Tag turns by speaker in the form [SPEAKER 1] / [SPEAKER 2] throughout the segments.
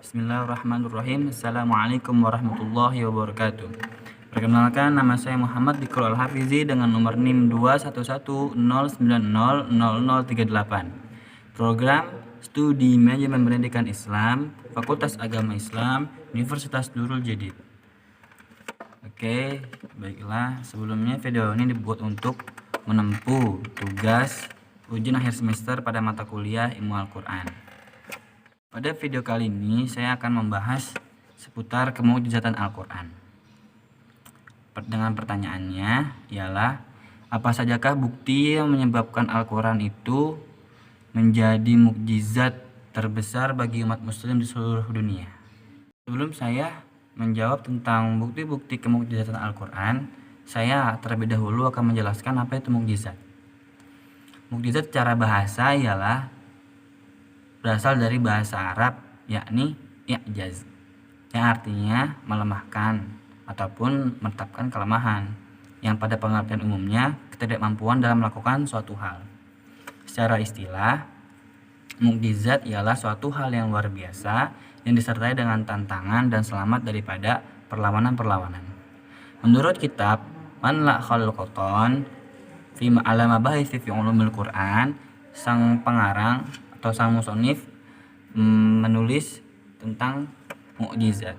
[SPEAKER 1] Bismillahirrahmanirrahim. Assalamualaikum warahmatullahi wabarakatuh. Perkenalkan, nama saya Muhammad Dikro Al-Hafizi dengan nomor NIM 21109000038. Program Studi Manajemen Pendidikan Islam, Fakultas Agama Islam, Universitas Nurul Jadid. Oke, baiklah. Sebelumnya video ini dibuat untuk menempuh tugas ujian akhir semester pada mata kuliah Ilmu Al-Quran. Pada video kali ini saya akan membahas seputar kemukjizatan Al-Quran. Dengan pertanyaannya ialah, apa sajakah bukti yang menyebabkan Al-Quran itu menjadi mukjizat terbesar bagi umat muslim di seluruh dunia? Sebelum saya menjawab tentang bukti-bukti kemukjizatan Al-Quran, saya terlebih dahulu akan menjelaskan apa itu mukjizat. Mukjizat secara bahasa ialah berasal dari bahasa Arab, yakni i'jaz, yang artinya melemahkan ataupun menetapkan kelemahan, yang pada pengertian umumnya ketidakmampuan dalam melakukan suatu hal. Secara istilah, mukjizat ialah suatu hal yang luar biasa yang disertai dengan tantangan dan selamat daripada perlawanan-perlawanan. Menurut kitab Manla Khalqaton fi Ma'alama Bahisi fi Ulumil Quran, sang pengarang atau sang musonif menulis tentang mukjizat,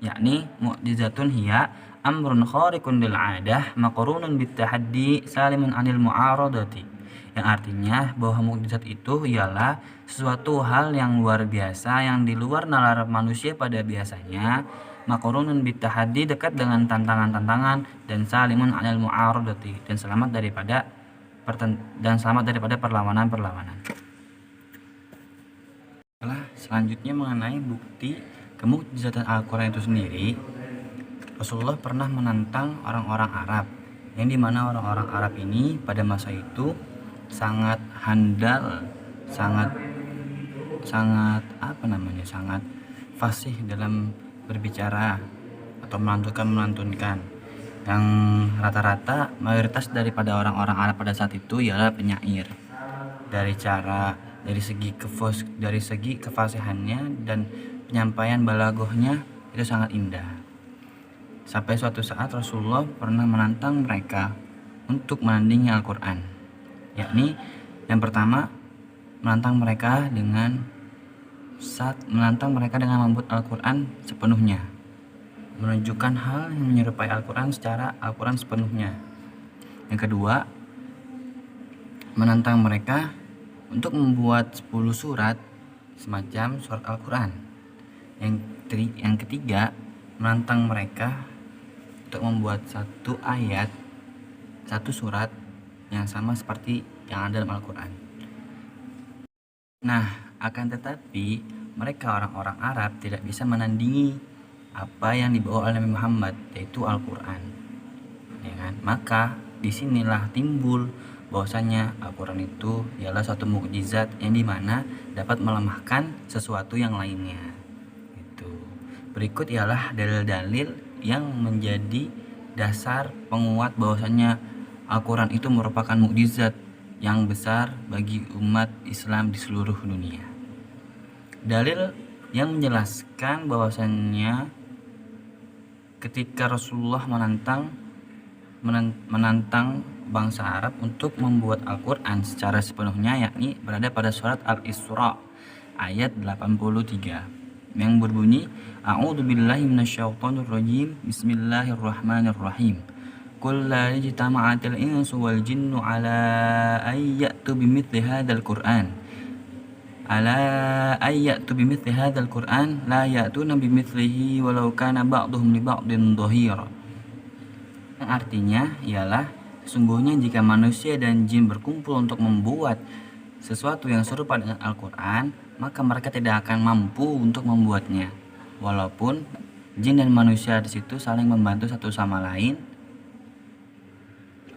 [SPEAKER 1] yakni mukjizatun hiya amrun khariqun lil 'adah maqrunun bit tahaddi salimun 'anil mu'aradati, yang artinya bahwa mukjizat itu ialah sesuatu hal yang luar biasa yang di luar nalar manusia pada biasanya, maqrunun bit tahaddi dekat dengan tantangan-tantangan, dan salimun 'anil mu'aradati dan selamat daripada perlawanan-perlawanan. Selanjutnya mengenai bukti kemukjizatan Al-Quran itu sendiri, Rasulullah pernah menantang orang-orang Arab, yang dimana orang-orang Arab ini pada masa itu sangat handal, sangat fasih dalam berbicara atau melantunkan, yang rata-rata mayoritas daripada orang-orang Arab pada saat itu ialah penyair. Dari segi kefasihannya dan penyampaian balaghahnya itu sangat indah. Sampai suatu saat Rasulullah pernah menantang mereka untuk menandingi Al-Quran, yakni yang pertama menantang mereka dengan membuat Al-Quran sepenuhnya, menunjukkan hal yang menyerupai Al-Quran secara Al-Quran sepenuhnya. Yang kedua, menantang mereka untuk membuat 10 surat semacam surat Al-Quran. Yang ketiga, menantang mereka untuk membuat satu surat yang sama seperti yang ada dalam Al-Quran. Nah, akan tetapi mereka orang-orang Arab tidak bisa menandingi apa yang dibawa oleh Nabi Muhammad, yaitu Al-Quran. Ya kan? Maka disinilah timbul bahwasanya Al-Quran itu ialah suatu mukjizat yang dimana dapat melemahkan sesuatu yang lainnya. Berikut ialah dalil-dalil yang menjadi dasar penguat bahwasanya Al-Quran itu merupakan mukjizat yang besar bagi umat Islam di seluruh dunia. Dalil yang menjelaskan bahwasanya ketika Rasulullah menantang bangsa Arab untuk membuat Al-Quran secara sepenuhnya, yakni berada pada surat Al-Isra ayat 83 yang berbunyi, A'udzubillahi minasyaitonirrajim, Bismillahirrahmanirrahim. Qul la yajtama'atil insu wal jinnu ala ayyatu bimithli hadzal Qur'an. La ya'tuna bimithlihi walau kana ba'dhum li ba'din dhahira. Yang artinya ialah, sesungguhnya jika manusia dan jin berkumpul untuk membuat sesuatu yang serupa dengan Al-Quran, maka mereka tidak akan mampu untuk membuatnya, walaupun jin dan manusia di situ saling membantu satu sama lain.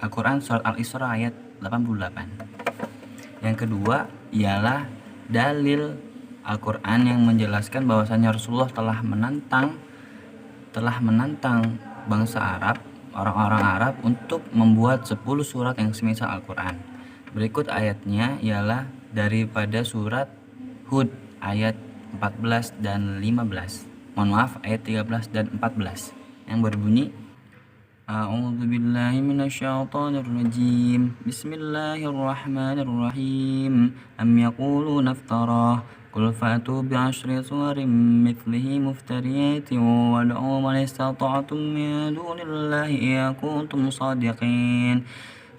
[SPEAKER 1] Al-Quran surat Al-Isra ayat 88. Yang kedua ialah dalil Al-Quran yang menjelaskan bahwasanya Rasulullah telah menantang bangsa Arab, orang-orang Arab, untuk membuat 10 surat yang semisal Al-Quran. Berikut ayatnya ialah daripada surat Hud ayat 14 dan 15. Mohon maaf, ayat 13 dan 14 yang berbunyi A'udzu billahi minasyaitonir rajim. Bismillahirrahmanirrahim. Am yaquluna iftarah Qul fa'tu bi'ashri suwarin mithlihi muftariyatin wad'u man istata'tum min dunillahi in kuntum shadiqin.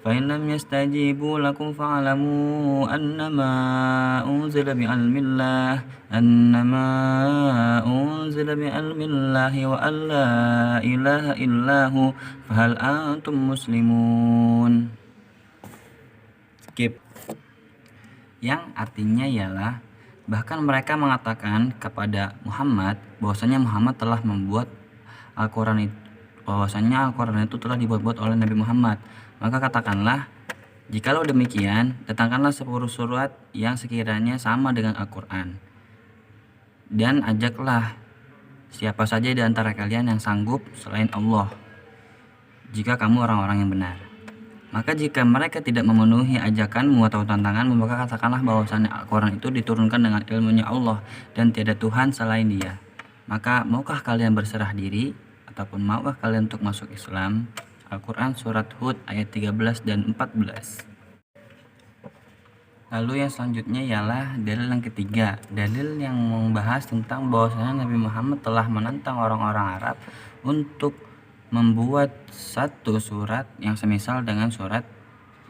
[SPEAKER 1] فإن لم يستجيبوا لكم فاعلموا أنما أنزل بعلم الله وأن لا إله إلا هو فهل أنتم مسلمون. Skip. Yang artinya ialah bahkan mereka mengatakan kepada Muhammad bahwasanya Muhammad telah membuat Al-Quran itu, telah dibuat-buat oleh Nabi Muhammad. Maka katakanlah, jikalau demikian, datangkanlah 10 surat yang sekiranya sama dengan Al-Quran, dan ajaklah siapa saja di antara kalian yang sanggup selain Allah, jika kamu orang-orang yang benar. Maka jika mereka tidak memenuhi ajakanmu atau tantanganmu, maka katakanlah bahwasannya Al-Quran itu diturunkan dengan ilmunya Allah dan tiada Tuhan selain Dia. Maka maukah kalian berserah diri ataupun maukah kalian untuk masuk Islam? Al-Quran Surat Hud ayat 13 dan 14. Lalu yang selanjutnya ialah dalil yang ketiga. Dalil yang membahas tentang bahwasanya Nabi Muhammad telah menantang orang-orang Arab untuk membuat satu surat yang semisal dengan surat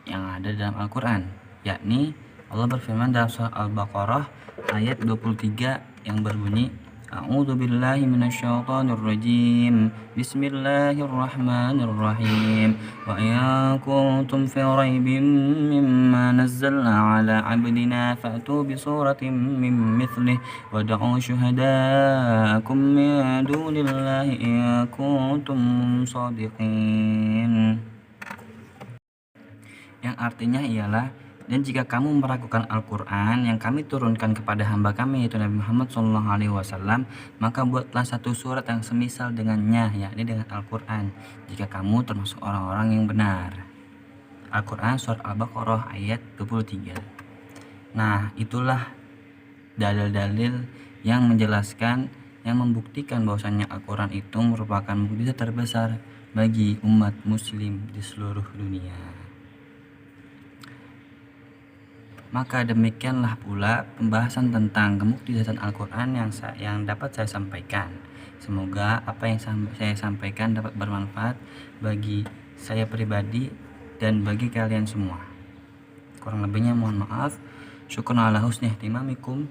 [SPEAKER 1] yang ada dalam Al-Quran, yakni Allah berfirman dalam surah Al-Baqarah ayat 23 yang berbunyi A'udzu billahi minasyaitonir rajim. Bismillahirrahmanirrahim. Wa in kuntum fi raibin mimma nazzalna 'ala 'abdina fa'tu bi suratin min mithlihi wad'u syuhadaakum min dunillahi in kuntum shadiqin. Yang artinya ialah, dan jika kamu meragukan Al-Quran yang kami turunkan kepada hamba kami yaitu Nabi Muhammad SAW, maka buatlah satu surat yang semisal dengannya, yakni dengan Al-Quran, jika kamu termasuk orang-orang yang benar. Al-Quran Surat Al-Baqarah ayat 23. Nah, itulah dalil-dalil yang menjelaskan, yang membuktikan bahwasannya Al-Quran itu merupakan mukjizat terbesar bagi umat muslim di seluruh dunia. Maka demikianlah pula pembahasan tentang kemukjizatan Al-Quran yang dapat saya sampaikan. Semoga apa yang saya sampaikan dapat bermanfaat bagi saya pribadi dan bagi kalian semua. Kurang lebihnya mohon maaf. Syukran ala husni ihtimamikum.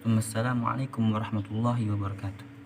[SPEAKER 1] Wassalamualaikum warahmatullahi wabarakatuh.